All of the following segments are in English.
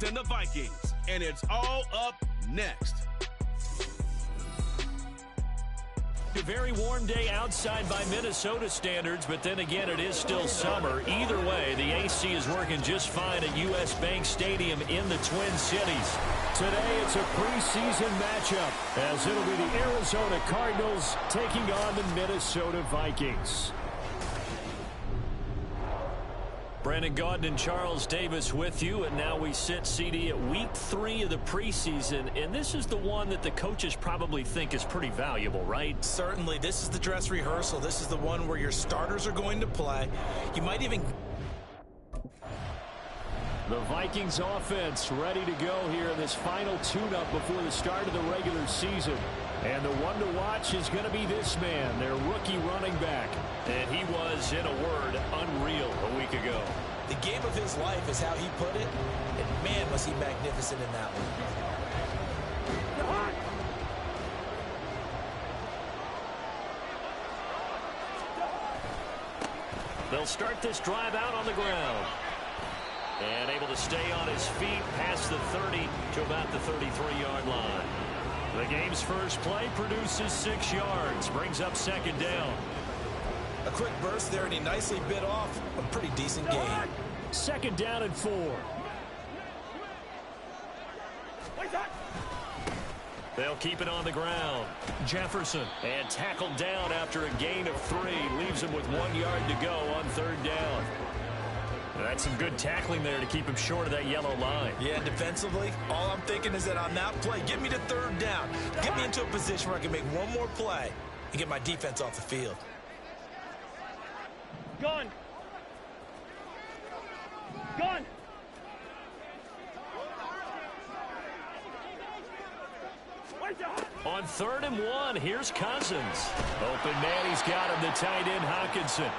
and the Vikings, and it's all up next. A very warm day outside by Minnesota standards, but then again, it is still summer. Either way, the AC is working just fine at U.S. Bank Stadium in the Twin Cities. Today, it's a preseason matchup, as it'll be the Arizona Cardinals taking on the Minnesota Vikings. Brandon Gaudin and Charles Davis with you, and now we sit, CD, at week 3 of the preseason, and this is the one that the coaches probably think is pretty valuable, right? Certainly. This is the dress rehearsal. This is the one where your starters are going to play. You might even... The Vikings offense ready to go here in this final tune-up before the start of the regular season. And the one to watch is going to be this man, their rookie running back. And he was, in a word, unreal a week ago. The game of his life is how he put it, and man, was he magnificent in that one. They'll start this drive out on the ground. And able to stay on his feet past the 30 to about the 33-yard line. The game's first play produces 6 yards, brings up second down. A quick burst there, and he nicely bit off a pretty decent gain. Second down and 4. They'll keep it on the ground. Jefferson, and tackled down after a gain of 3. Leaves him with 1 yard to go on third down. That's some good tackling there to keep him short of that yellow line. Yeah, defensively, all I'm thinking is that on that play, get me to third down. Get me into a position where I can make one more play and get my defense off the field. Gone. Gone. On 3rd and 1, here's Cousins. Open man, he's got him, the tight end Hockenson.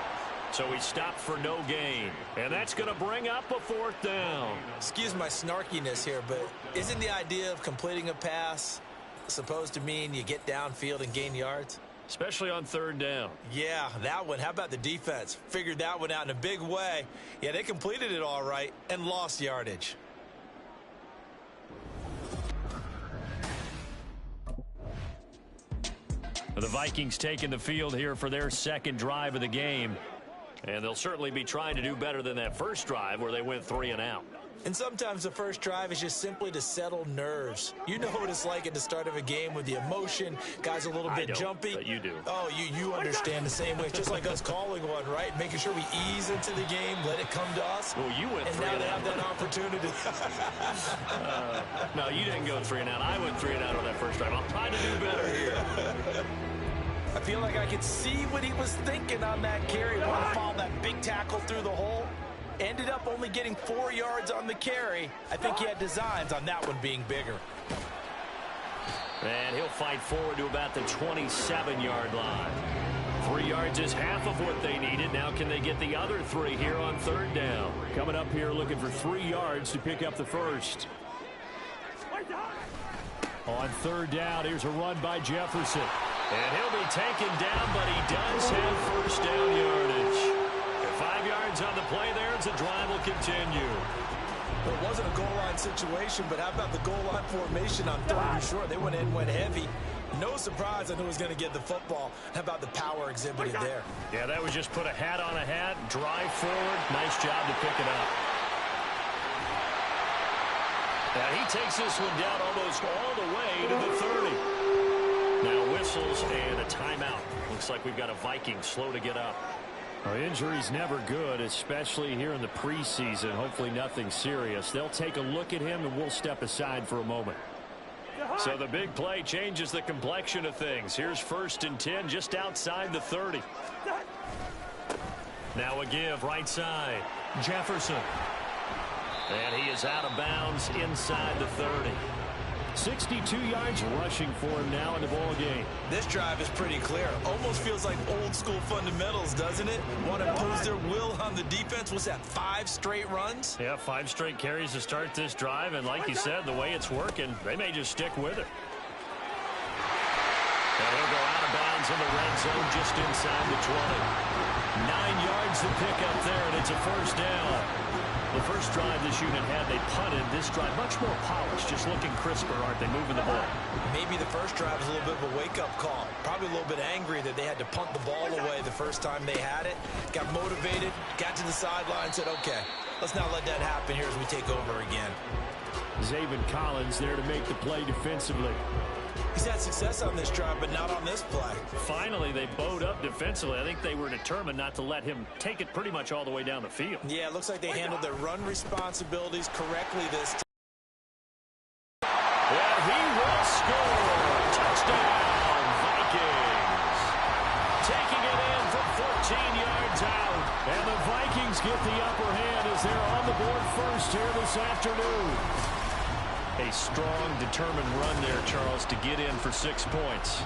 So he stopped for no gain. And that's going to bring up a 4th down. Excuse my snarkiness here, but isn't the idea of completing a pass supposed to mean you get downfield and gain yards? Especially on 3rd down. Yeah, that one. How about the defense? Figured that one out in a big way. Yeah, they completed it all right and lost yardage. The Vikings taking the field here for their second drive of the game. And they'll certainly be trying to do better than that first drive where they went 3 and out. And sometimes the first drive is just simply to settle nerves. You know what it's like at the start of a game with the emotion. Guys a little bit jumpy. But you do. Oh, you understand the same way. It's just like us calling one, right? Making sure we ease into the game, let it come to us. Well, you went 3 and out. And now they have that opportunity. No, you didn't go 3 and out. I went 3 and out on that first drive. I'm trying to do better here. I feel like I could see what he was thinking on that carry. Wanted to follow that big tackle through the hole. Ended up only getting 4 yards on the carry. I think he had designs on that one being bigger. And he'll fight forward to about the 27-yard line. 3 yards is half of what they needed. Now can they get the other 3 here on 3rd down? Coming up here looking for 3 yards to pick up the first. On 3rd down, here's a run by Jefferson. And he'll be taken down, but he does have first down yardage. 5 yards on the play there as the drive will continue. Well, it wasn't a goal line situation, but how about the goal line formation on 3rd and short? They went in, went heavy. No surprise on who was going to get the football. How about the power exhibited there? Yeah, that was just put a hat on a hat, drive forward. Nice job to pick it up. Now he takes this one down almost all the way to the 30. Now whistles and a timeout. Looks like we've got a Viking slow to get up. Well, injury's never good, especially here in the preseason. Hopefully nothing serious. They'll take a look at him, and we'll step aside for a moment. So the big play changes the complexion of things. Here's 1st and 10 just outside the 30. Now a give right side. Jefferson. And he is out of bounds inside the 30. 62 yards rushing for him now in the ball game. This drive is pretty clear. Almost feels like old school fundamentals, doesn't it? Want to impose their will on the defense. What's that, 5 straight runs? Yeah, 5 straight carries to start this drive. And like you said, the way it's working, they may just stick with it. And he'll go out of bounds in the red zone just inside the 20. 9 yards to pick up there, and it's a first down. The first drive this unit had, they punted. This drive, much more polished, just looking crisper, aren't they, moving the ball? Maybe the first drive was a little bit of a wake-up call. Probably a little bit angry that they had to punt the ball away the first time they had it. Got motivated, got to the sideline, said, okay, let's not let that happen here as we take over again. Zaven Collins there to make the play defensively. He's had success on this drive, but not on this play. Finally, they bowed up defensively. I think they were determined not to let him take it pretty much all the way down the field. Yeah, it looks like they handled their run responsibilities correctly this time. And he will score. Touchdown, Vikings. Taking it in from 14 yards out. And the Vikings get the upper hand as they're on the board first here this afternoon. A strong, determined run there, Charles, to get in for 6 points.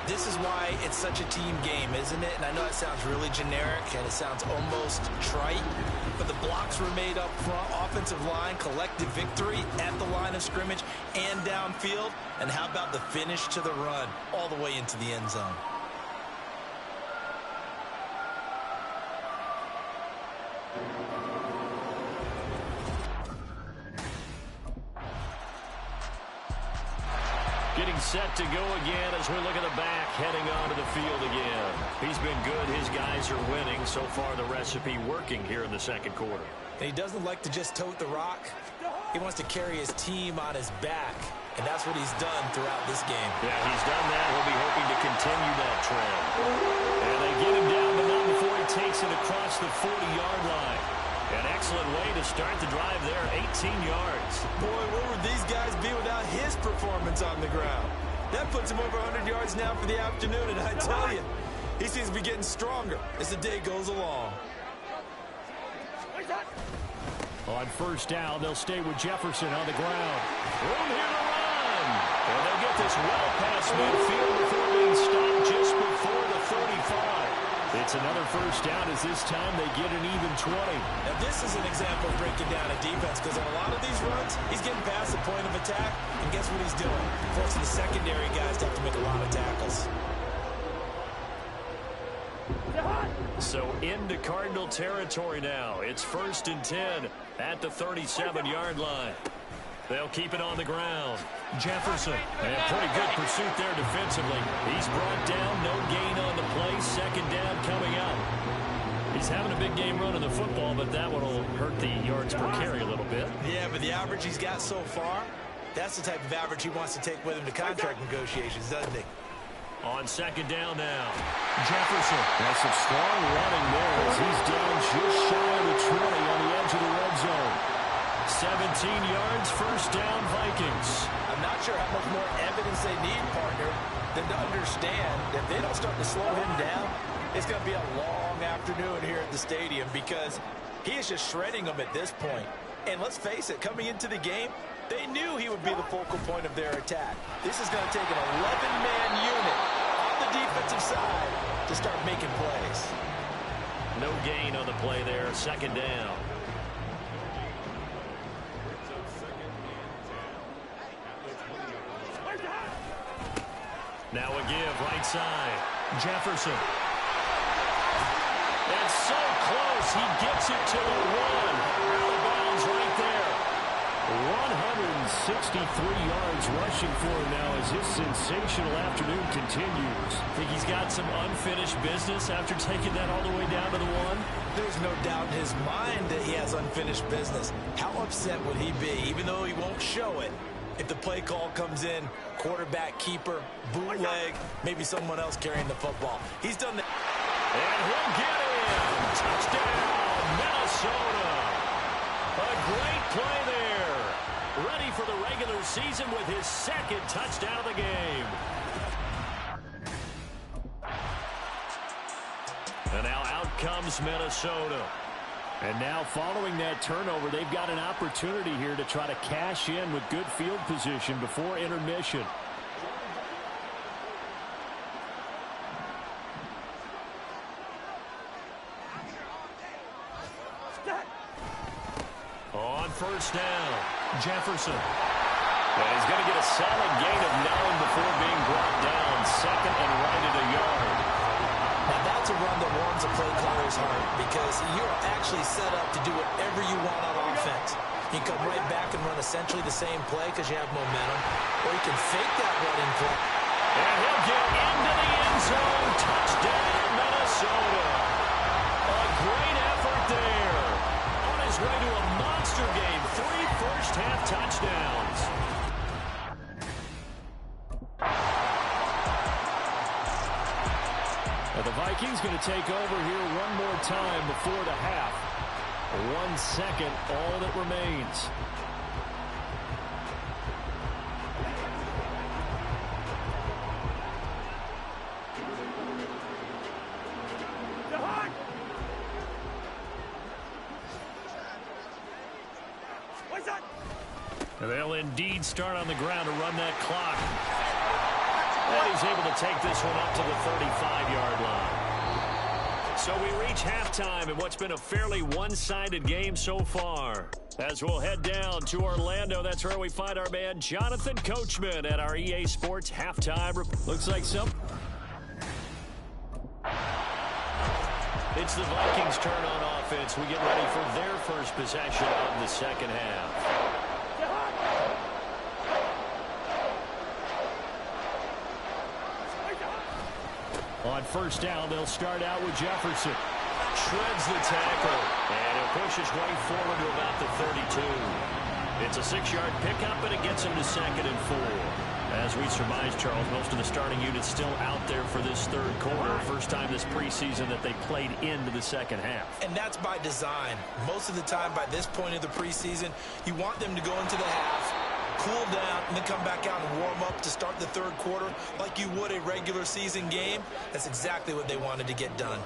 This is why it's such a team game, isn't it? And I know it sounds really generic and it sounds almost trite, but the blocks were made up front, offensive line, collective victory at the line of scrimmage and downfield. And how about the finish to the run all the way into the end zone? Getting set to go again as we look at the back, heading onto the field again. He's been good. His guys are winning. So far, the recipe working here in the second quarter. And he doesn't like to just tote the rock. He wants to carry his team on his back. And that's what he's done throughout this game. Yeah, he's done that. He'll be hoping to continue that trend. And they get him down, but not before he takes it across the 40-yard line. An excellent way to start the drive there, 18 yards. Boy, where would these guys be without his performance on the ground? That puts him over 100 yards now for the afternoon, and I tell you, he seems to be getting stronger as the day goes along. On first down, they'll stay with Jefferson on the ground. Room here to run. And they'll get this well past midfield before being stopped just before the 35. It's another first down as this time they get an even 20. Now this is an example of breaking down a defense because on a lot of these runs, he's getting past the point of attack, and guess what he's doing? Forcing the secondary guys to have to make a lot of tackles. So into Cardinal territory now. It's 1st and 10 at the 37-yard line. They'll keep it on the ground. Jefferson, and pretty good pursuit there defensively. He's brought down, no gain on the play. 2nd down coming up. He's having a big game running the football, but that one will hurt the yards per carry a little bit. Yeah, but the average he's got so far, that's the type of average he wants to take with him to contract negotiations, doesn't he? On 2nd down now. Jefferson. That's some strong running there as he's down just shy of the 20 on the edge of the red zone. 17 yards, 1st down, Vikings. I'm not sure how much more evidence they need, partner, than to understand that if they don't start to slow him down, it's going to be a long afternoon here at the stadium because he is just shredding them at this point. And let's face it, coming into the game, they knew he would be the focal point of their attack. This is going to take an 11-man unit on the defensive side to start making plays. No gain on the play there, 2nd down. Now a give, right side. Jefferson. It's so close. He gets it to the 1. Out of bounds right there. 163 yards rushing for him now as his sensational afternoon continues. Think he's got some unfinished business after taking that all the way down to the 1? There's no doubt in his mind that he has unfinished business. How upset would he be, even though he won't show it, if the play call comes in, quarterback, keeper, bootleg, maybe someone else carrying the football. He's done that. And he'll get in. Touchdown, Minnesota. A great play there. Ready for the regular season with his 2nd touchdown of the game. And now out comes Minnesota. And now following that turnover, they've got an opportunity here to try to cash in with good field position before intermission. On 1st down, Jefferson. And he's going to get a solid gain of 9 before being brought down. 2nd and right at a yard. Now that's That's a run that warms a play caller's heart because you're actually set up to do whatever you want on offense. You can come right back and run essentially the same play because you have momentum, or you can fake that running play. And he'll get into the end zone. Touchdown, Minnesota. A great effort there. On his way to a monster game. 3 first-half touchdowns. Now the Vikings going to take over here one more time before the half. 1 second, all that remains. They'll indeed start on the ground to run that clock. And he's able to take this one up to the 35-yard line. So we reach halftime in what's been a fairly one-sided game so far. As we'll head down to Orlando, that's where we find our man Jonathan Coachman at our EA Sports halftime. Looks like some. It's the Vikings' turn on offense. We get ready for their first possession of the second half. On first down, they'll start out with Jefferson. Shreds the tackle, and he'll push his way forward to about the 32. It's a 6-yard pickup, and it gets him to 2nd and 4. As we surmise, Charles, most of the starting unit's still out there for this third quarter. First time this preseason that they played into the second half. And that's by design. Most of the time by this point of the preseason, you want them to go into the half, cool down, and then come back out and warm up to start the third quarter like you would a regular season game. That's exactly what they wanted to get done.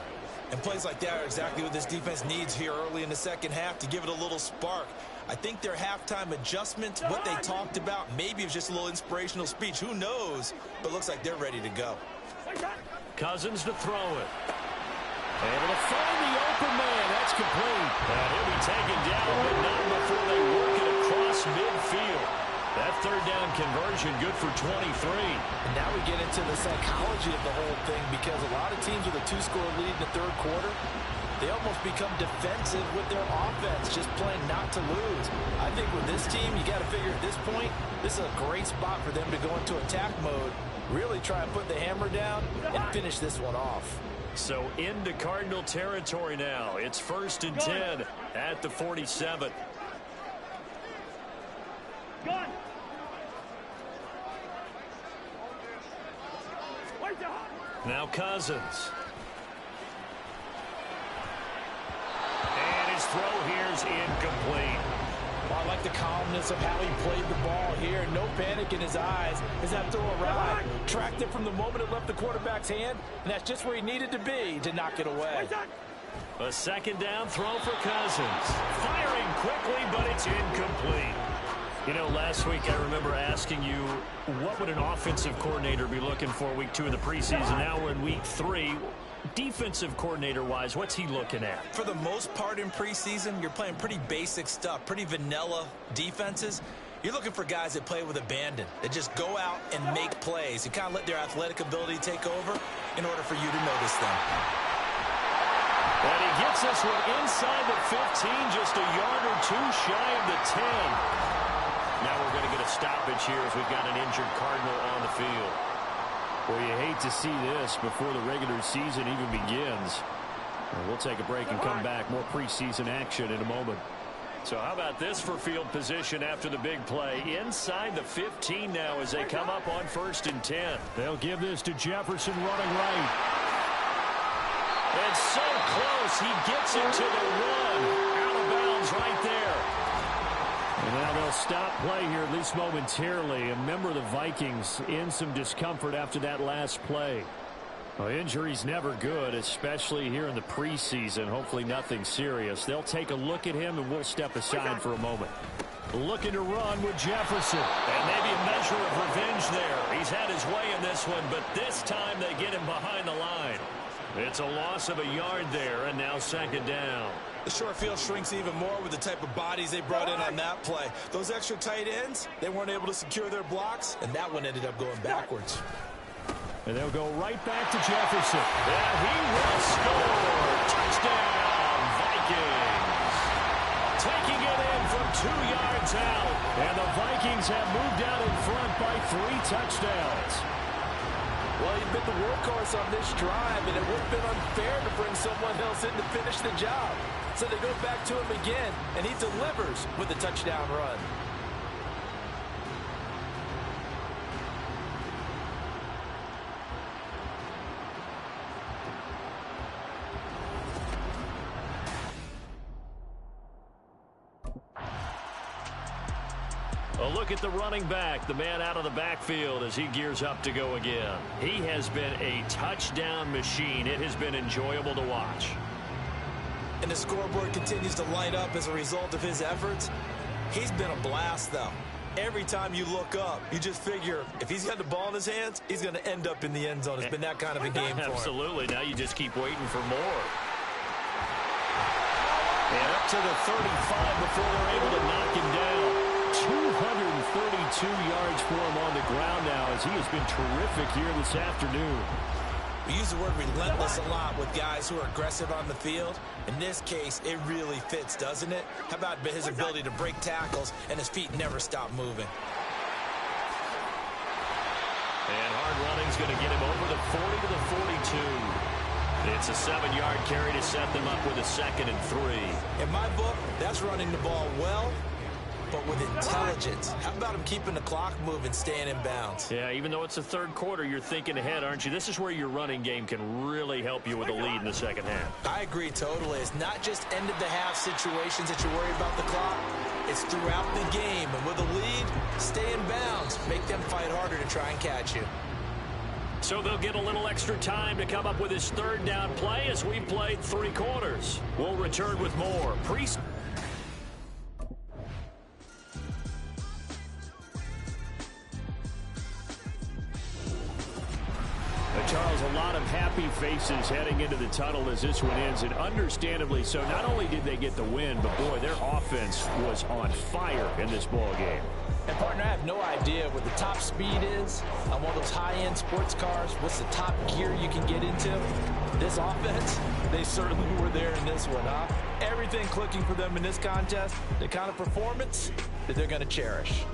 And plays like that are exactly what this defense needs here early in the second half to give it a little spark. I think their halftime adjustment, what they talked about, maybe it was just a little inspirational speech. Who knows? But it looks like they're ready to go. Cousins to throw it. Able to find the open man. That's complete. And he'll be taken down, but not before they work it across midfield. That third down conversion good for 23. And now we get into the psychology of the whole thing because a lot of teams with a 2-score lead in the third quarter, they almost become defensive with their offense, just playing not to lose. I think with this team, you got to figure at this point, this is a great spot for them to go into attack mode, really try and put the hammer down and finish this one off. So into Cardinal territory now. It's 1st and 10 at the 47. Now Cousins. And his throw here's incomplete. Well, I like the calmness of how he played the ball here. No panic in his eyes as that throw arrived. Tracked it from the moment it left the quarterback's hand, and that's just where he needed to be to knock it away. A second down throw for Cousins. Firing quickly, but it's incomplete. You know, last week I remember asking you, what would an offensive coordinator be looking for week 2 of the preseason? Now we're in week 3. Defensive coordinator-wise, what's he looking at? For the most part in preseason, you're playing pretty basic stuff, pretty vanilla defenses. You're looking for guys that play with abandon, that just go out and make plays. You kind of let their athletic ability take over in order for you to notice them. And he gets this one inside the 15, just a yard or two shy of the 10. Now we're going to get a stoppage here as we've got an injured Cardinal on the field. Well, you hate to see this before the regular season even begins. We'll take a break and come back. More preseason action in a moment. So how about this for field position after the big play? Inside the 15 now as they come up on 1st and 10. They'll give this to Jefferson running right. It's so close. He gets it to the run. Out of bounds right there. And now they'll stop play here, at least momentarily. And remember, the Vikings in some discomfort after that last play. Well, injury's never good, especially here in the preseason. Hopefully nothing serious. They'll take a look at him, and we'll step aside for a moment. Looking to run with Jefferson. And maybe a measure of revenge there. He's had his way in this one, but this time they get him behind the line. It's a loss of a yard there, and now 2nd down. The short field shrinks even more with the type of bodies they brought in on that play. Those extra tight ends, they weren't able to secure their blocks, and that one ended up going backwards. And they'll go right back to Jefferson. And he will score. Touchdown, Vikings. Taking it in from 2 yards out. And the Vikings have moved out in front by 3 touchdowns. Well, he's been the workhorse on this drive, and it would have been unfair to bring someone else in to finish the job. So they go back to him again, and he delivers with a touchdown run. A look at the running back, the man out of the backfield as he gears up to go again. He has been a touchdown machine. It has been enjoyable to watch. And the scoreboard continues to light up as a result of his efforts. He's been a blast, though. Every time you look up, you just figure if he's got the ball in his hands, he's going to end up in the end zone. It's been that kind of a game for him. Absolutely. Now you just keep waiting for more. And up to the 35 before they're able to knock him down. 232 yards for him on the ground now as he has been terrific here this afternoon. We use the word relentless a lot with guys who are aggressive on the field. In this case, it really fits, doesn't it? How about his ability to break tackles and his feet never stop moving? And hard running's going to get him over the 40 to the 42. It's a 7-yard carry to set them up with a 2nd and 3. In my book, that's running the ball well, but with intelligence. How about him keeping the clock moving, staying in bounds? Yeah, even though it's the third quarter, you're thinking ahead, aren't you? This is where your running game can really help you with a lead in the second half. I agree totally. It's not just end-of-the-half situations that you're worried about the clock. It's throughout the game. And with a lead, stay in bounds. Make them fight harder to try and catch you. So they'll get a little extra time to come up with his 3rd down play as we've played 3 quarters. We'll return with more. Charles, a lot of happy faces heading into the tunnel as this one ends, and understandably so. Not only did they get the win, but boy, their offense was on fire in this ball game. And partner, I have no idea what the top speed is on one of those high-end sports cars. What's the top gear you can get into? This offense, they certainly were there in this one, huh? Everything clicking for them in this contest, the kind of performance that they're going to cherish.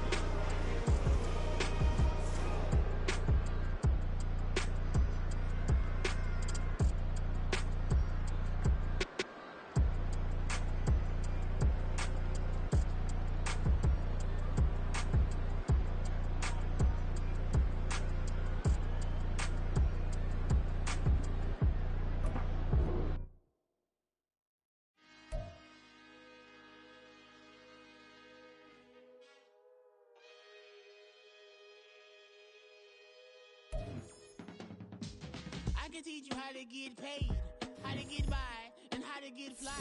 I can teach you how to get paid, how to get by, and how to get fly.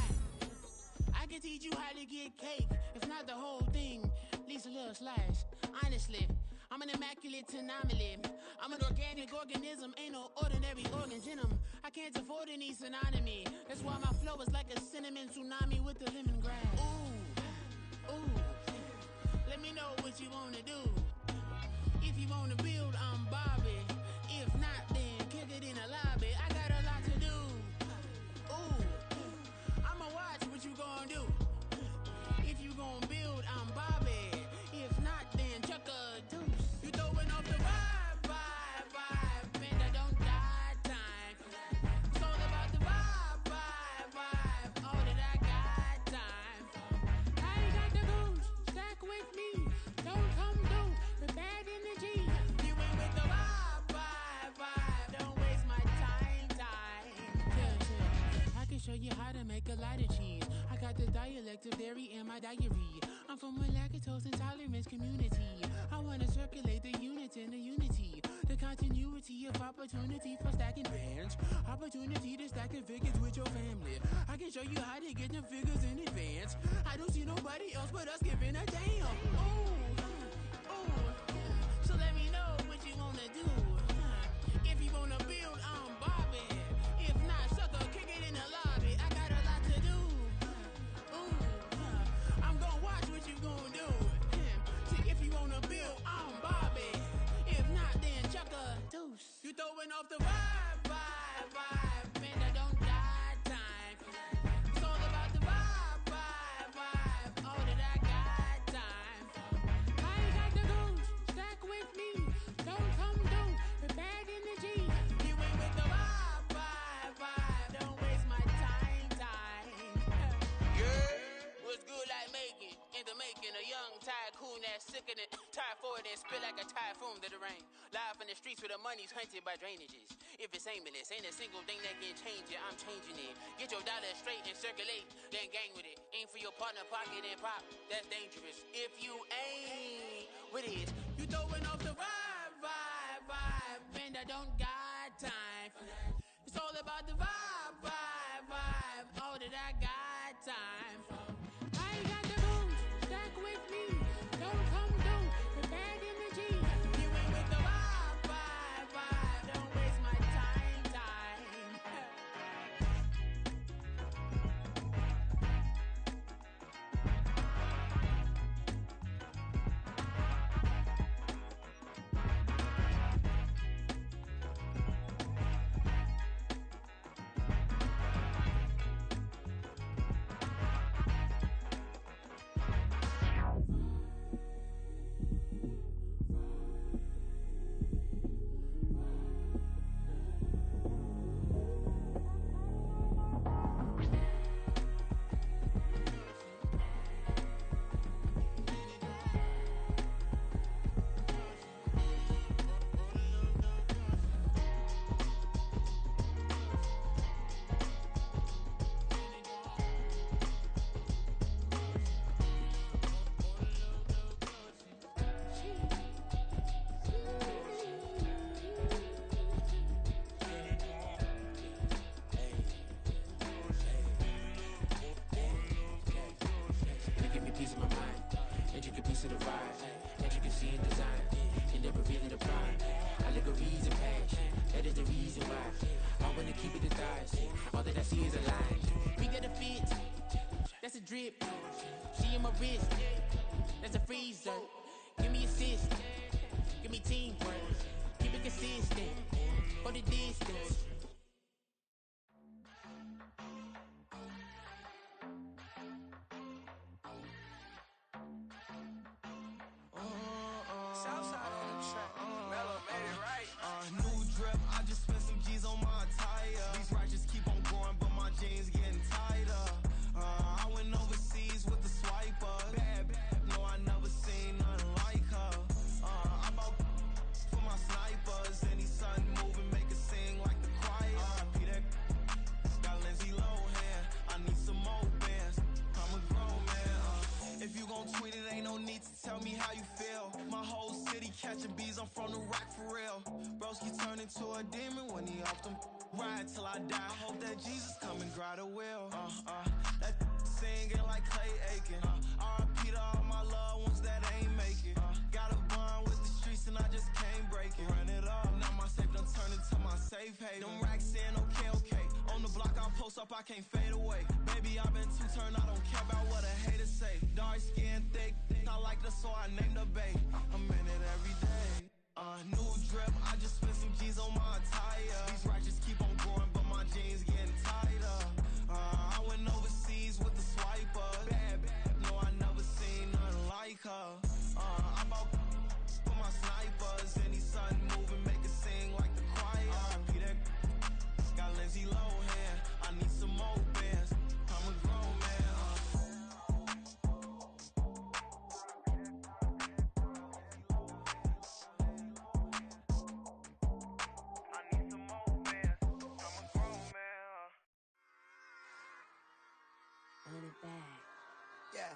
I can teach you how to get cake, if not the whole thing, at least a little slice. Honestly, I'm an immaculate anomaly. I'm an organic organism, ain't no ordinary organs in them. I can't afford any synonymy. That's why my flow is like a cinnamon tsunami with the lemongrass. Ooh, ooh, let me know what you wanna do. If you wanna build, I'm Bobby. If not, then kick it in the lobby. I got a lot to do. Ooh, I'ma watch what you gonna do. If you gonna build, I'm Bobby. If not, then chuck a deuce. You throwing off the vibe, man, I don't die time. It's all about the vibe, all that I got time. I ain't got the goose, stack with me. Don't come through the bad energy. You ain't with the vibe, don't waste my time. Yeah. I can show you how to make a lot of cheese. I got the dialect of dairy in my diary. I'm from a lactose intolerance community. I wanna circulate the units in the unity. The continuity of opportunity for stacking bands. Opportunity to stack the figures with your family. I can show you how to get them figures in advance. I don't see nobody else but us giving a damn. Ooh, so let me know what you wanna do. If you wanna build, I'm Bobby. If not, sucker, kick it in the lobby. I got a lot to do. I'm gonna watch what you gonna do. See, if you wanna build, I'm Bobby. If not, then chuck a deuce. You throwing off the vibe, vibe, vibe. Man, I don't got time for that. It's all about the vibe, vibe, vibe. All that I got time for. I ain't got the goons, stack with me. Don't come through with bad energy. You ain't with the vibe, vibe, vibe. Don't waste my time. Yeah, what's good like making? In the making, a young tycoon that's sick in it. Tire forward and spit like a typhoon to the rain. Live in the streets where the money's hunted by drainages. If it's aimless, ain't a single thing that can change it. I'm changing it. Get your dollar straight and circulate, then gang with it. Aim for your partner, pocket and pop. That's dangerous. If you ain't with it, you throwing off the vibe, vibe, vibe. And I don't got time for that. It's all about the vibe, vibe, vibe. All that I got time for. I ain't got the goons, stack with me. Don't come through with bad energy. You ain't with the vibe, vibe, vibe. Don't waste my time. That's a drip. She in my wrist. That's a freezer. Give me assist. Give me teamwork. Keep it consistent. For the distance. Southside on the track. Mellow made it right. New drip. I just spent some G's on my attire. These righteous keep on going, but my jeans getting tighter. I went overseas with the swiper. Bad, no, I never seen nothing like her. I bought for my snipers. Any sun moving, make it sing like the choir. RIP that got Lindsay Lohan. I need some more bands. I'm a grown man. If you gon' tweet it, ain't no need to tell me how you feel. My whole city catching bees, I'm from the rack for real. Broski turn into a demon when he off them. Ride till I die. I hope that Jesus come and grab the wheel. That singing like Clay Aiken. RIP to all my loved ones that ain't make it. Got a bond with the streets and I just can't break it. Run it up, now my safe done turned into my safe haven. Them racks in, okay. On the block I post up, I can't fade away. Baby, I've been too turned, I don't care about what a hater say. Dark skin, thick, I like the so I named the bae. I'm in it every day. New drip, I just spent some G's on my attire. These righteous keep on growing, but my jeans getting tighter. I went overseas with the swiper. Bad, no, I never seen nothing like her. I bought for my snipers. Any sun moving, make it sing like the choir. RIP that got Lindsay Lohan. I need some more bands. I'm a grown man. Run it back. Yeah.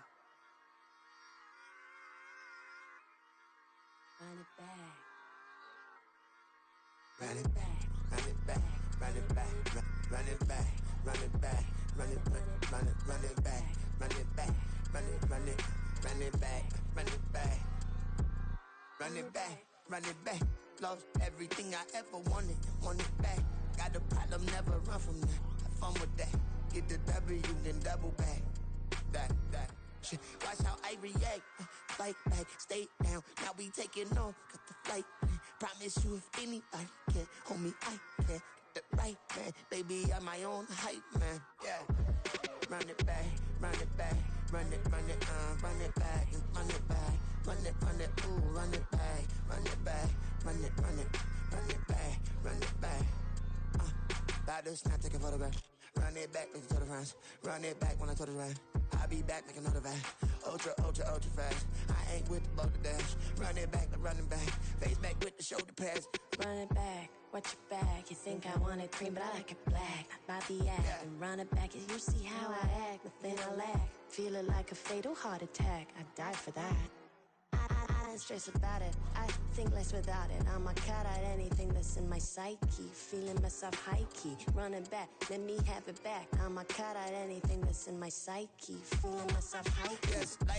Run it back. Run it back, run it back, run it back, run it back, run it back, run it back, run it back, run it back, run it back, run it back, run it back, run it back. Lost everything I ever wanted it back. Got a problem, never run from that. Have fun with that. Get the W, then double back. That. action. Watch how I react. Fight back, stay down. Now we taking off. Got the flight plan. Promise you if anybody can, homie, I can. Get the right man. Baby, I'm my own hype man. Yeah. Run it back, run it back. Run it back, and run it back. Run it, ooh, run it back. Run it back, run it back. Run it back. About to snap, take a photograph. Run it back, make it to the friends. Run it back when I told it right. I'll be back, make another back. Ultra fast. I ain't with the boulder dash. Run it back, running back. Face back with the shoulder pads. Run it back, watch your back. You think I want it cream, but I like it black. Not by the act, Yeah. and run it back. You see how I act, nothing I lack. Feel it like a fatal heart attack. I'd die for that. I don't stress about it. I think less without it. I'ma cut out anything that's in my psyche. Feeling myself high key. Running back, let me have it back. I'ma cut out anything that's in my psyche. Feeling myself high key. Yes,